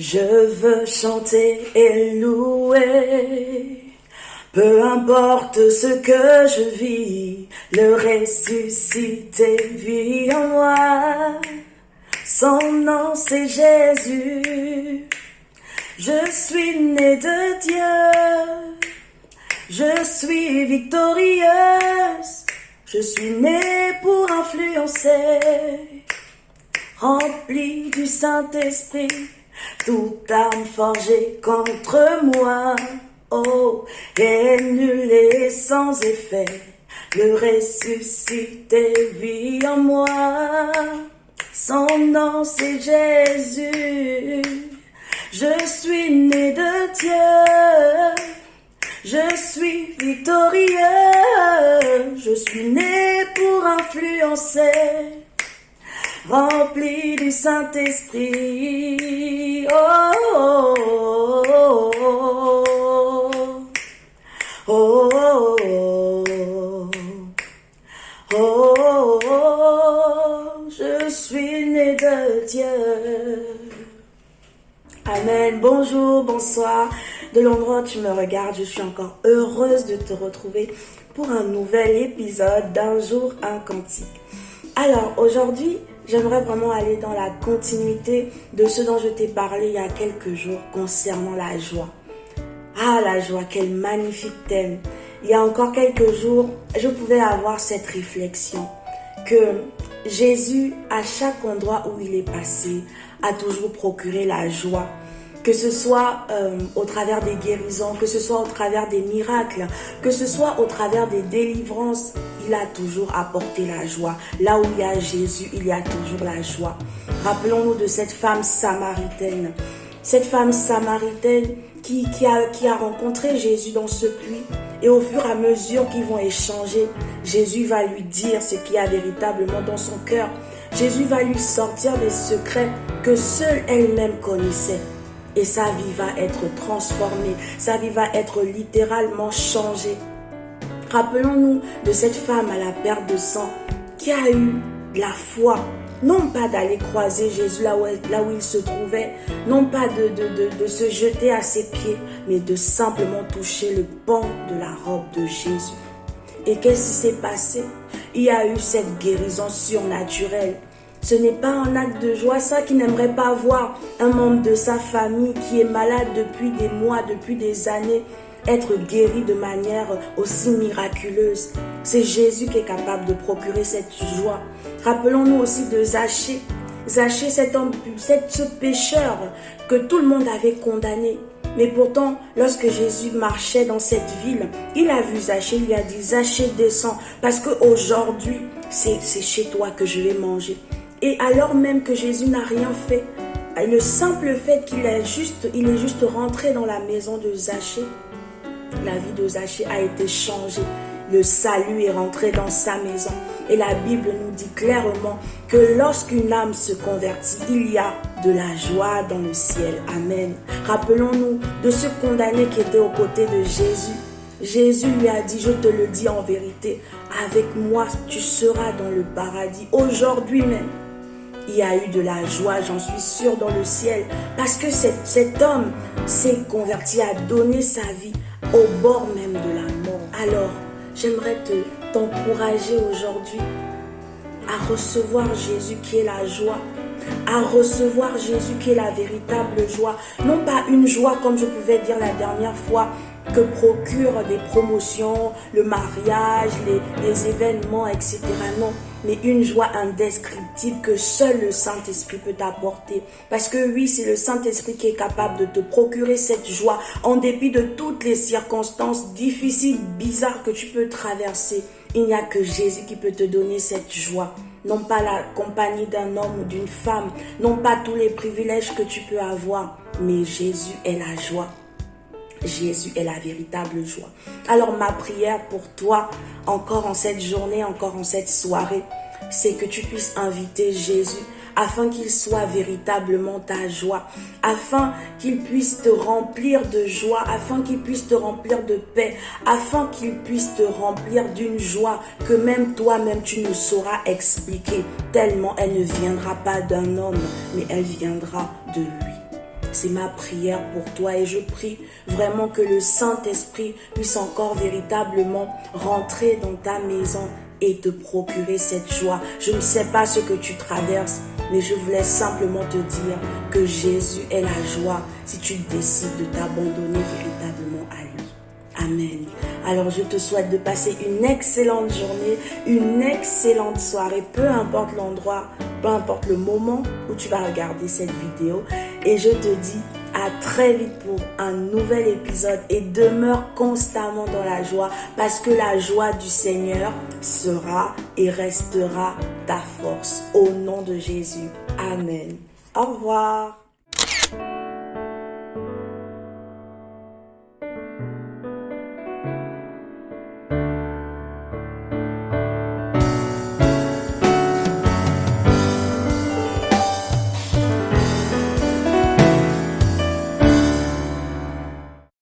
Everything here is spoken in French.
Je veux chanter et louer, peu importe ce que je vis, le ressuscité vit en moi. Son nom c'est Jésus, je suis né de Dieu, je suis victorieuse, je suis née pour influencer, remplie du Saint-Esprit. Toute arme forgée contre moi, oh, est nulle et sans effet. Le ressuscité vit en moi. Son nom c'est Jésus. Je suis né de Dieu. Je suis victorieux. Je suis né pour influencer. Rempli du Saint-Esprit, oh, oh, oh, oh, oh, oh, oh, oh, je suis né de Dieu. Amen, bonjour, bonsoir, de l'endroit où tu me regardes, je suis encore heureuse de te retrouver pour un nouvel épisode d'Un jour un cantique. Alors aujourd'hui, j'aimerais vraiment aller dans la continuité de ce dont je t'ai parlé il y a quelques jours concernant la joie. Ah, la joie, quel magnifique thème. Il y a encore quelques jours, je pouvais avoir cette réflexion que Jésus, à chaque endroit où il est passé, a toujours procuré la joie. Que ce soit au travers des guérisons, que ce soit au travers des miracles, que ce soit au travers des délivrances, il a toujours apporté la joie. Là où il y a Jésus, il y a toujours la joie. Rappelons-nous de cette femme samaritaine. Cette femme samaritaine qui a rencontré Jésus dans ce puits. Et au fur et à mesure qu'ils vont échanger, Jésus va lui dire ce qu'il y a véritablement dans son cœur. Jésus va lui sortir des secrets que seule elle-même connaissait. Et sa vie va être transformée, sa vie va être littéralement changée. Rappelons-nous de cette femme à la perte de sang qui a eu la foi, non pas d'aller croiser Jésus là où il se trouvait, non pas de se jeter à ses pieds, mais de simplement toucher le pan de la robe de Jésus. Et qu'est-ce qui s'est passé? Il y a eu cette guérison surnaturelle. Ce n'est pas un acte de joie, ça, qui n'aimerait pas voir un membre de sa famille qui est malade depuis des mois, depuis des années, être guéri de manière aussi miraculeuse. C'est Jésus qui est capable de procurer cette joie. Rappelons-nous aussi de Zachée. Zachée, ce pécheur que tout le monde avait condamné. Mais pourtant, lorsque Jésus marchait dans cette ville, il a vu Zachée, il lui a dit, Zachée, descends, parce qu'aujourd'hui, c'est chez toi que je vais manger. Et alors même que Jésus n'a rien fait, le simple fait qu'il est juste rentré dans la maison de Zachée, la vie de Zachée a été changée. Le salut est rentré dans sa maison. Et la Bible nous dit clairement que lorsqu'une âme se convertit, il y a de la joie dans le ciel. Amen. Rappelons-nous de ce condamné qui était aux côtés de Jésus. Jésus lui a dit, je te le dis en vérité, avec moi tu seras dans le paradis. Aujourd'hui même, il y a eu de la joie, j'en suis sûre, dans le ciel. Parce que cet homme s'est converti, a donné sa vie au bord même de la mort. Alors, j'aimerais t'encourager aujourd'hui à recevoir Jésus qui est la joie, à recevoir Jésus qui est la véritable joie. Non pas une joie comme je pouvais dire la dernière fois, que procurent des promotions, le mariage, les événements, etc. Non, mais une joie indescriptible que seul le Saint-Esprit peut t'apporter. Parce que oui, c'est le Saint-Esprit qui est capable de te procurer cette joie en dépit de toutes les circonstances difficiles, bizarres que tu peux traverser. Il n'y a que Jésus qui peut te donner cette joie. Non pas la compagnie d'un homme ou d'une femme, non pas tous les privilèges que tu peux avoir, mais Jésus est la joie. Jésus est la véritable joie. Alors ma prière pour toi, encore en cette journée, encore en cette soirée, c'est que tu puisses inviter Jésus afin qu'il soit véritablement ta joie, afin qu'il puisse te remplir de joie, afin qu'il puisse te remplir de paix, afin qu'il puisse te remplir d'une joie que même toi-même tu ne sauras expliquer, tellement elle ne viendra pas d'un homme, mais elle viendra de lui. C'est ma prière pour toi et je prie vraiment que le Saint-Esprit puisse encore véritablement rentrer dans ta maison et te procurer cette joie. Je ne sais pas ce que tu traverses, mais je voulais simplement te dire que Jésus est la joie si tu décides de t'abandonner véritablement à lui. Amen. Alors je te souhaite de passer une excellente journée, une excellente soirée, peu importe l'endroit, peu importe le moment où tu vas regarder cette vidéo. Et je te dis à très vite pour un nouvel épisode et demeure constamment dans la joie parce que la joie du Seigneur sera et restera ta force. Au nom de Jésus. Amen. Au revoir.